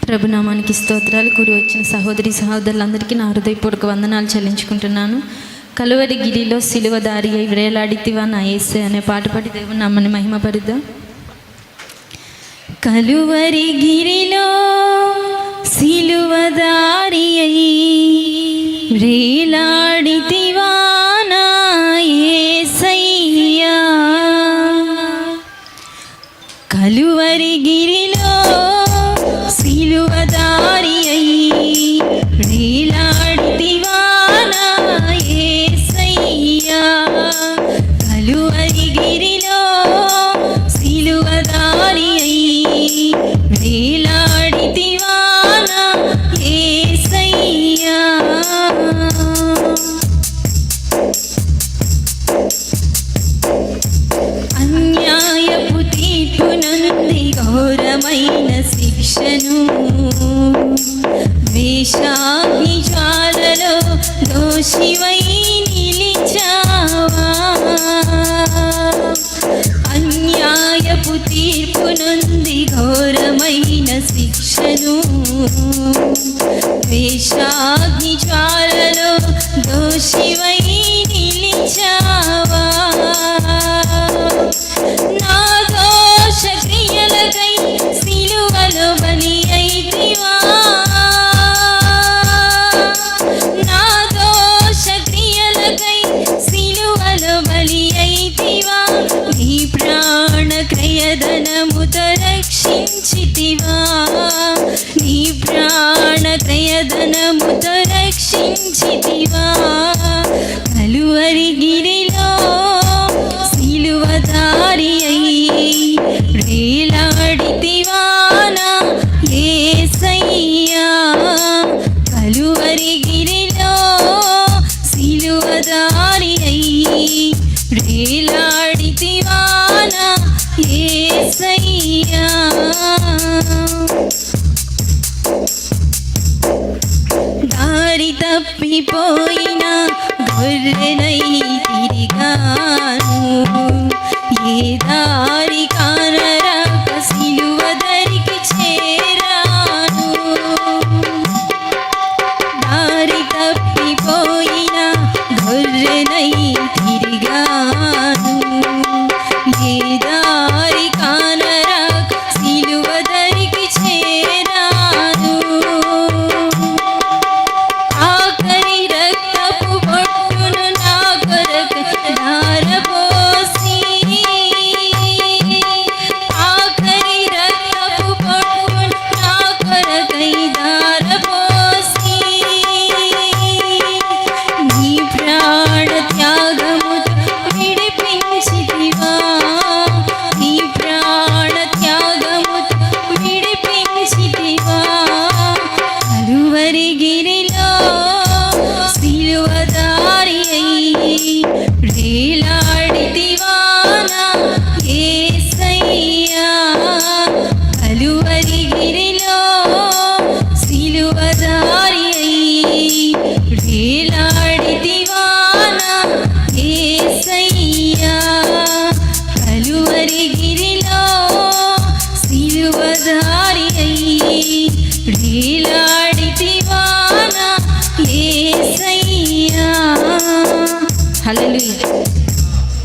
ప్రభునామానికి స్తోత్రాలు. కూడి వచ్చిన సహోదరి సహోదరులందరికీ నా హృదయపూర్వక వందనాలు చెల్లించుకుంటున్నాను. కలువరి గిరిలో సిలువదారి అయి వ్రేలాడితివా నా యేసే అనే పాట పాడి దేవుని నామని మహిమపరిద్దాం. కలువరి గిరిలో సిలువదారి అయి వ్రేలాడితివా నా యేసయ్యా. కలువరి గిరిలో సిలువదారి అయి వ్రేలాడితివా నా యేసయ్యా. కలువరి గిరిలో సిలువదారి అయి వ్రేలాడితివా నా యేసయ్యా. అన్యాయపు తీర్పు నంది ఘోరమైన శిక్షను వేషాగ్ని జ్వాలలో దోషివై నిలిచావా. అన్యాయపు తీర్పు నంది ఘోరమైన శిక్షను వేషాగ్ని జ్వాలలో దోషివై నిలిచావా. నా దోష క్రియలకై సిలువలో బలి అయితివా. నా దోష క్రియలకై సిలువలో బలి అయితివా. నీ ప్రాణ క్రయధనముతో రక్షించితివా. నీ ప్రాణ క్రయధనముతో రక్షించితివా. కలువరి గిరిలో సిలువదారి అయి వ్రేలాడితివా నా యేసయ్యా. కలువరి గిరిలో సిలువదారి అయి వ్రేలాడితివా నా యేసయ్యా. దారి తప్పిపోయిన గొర్రెనై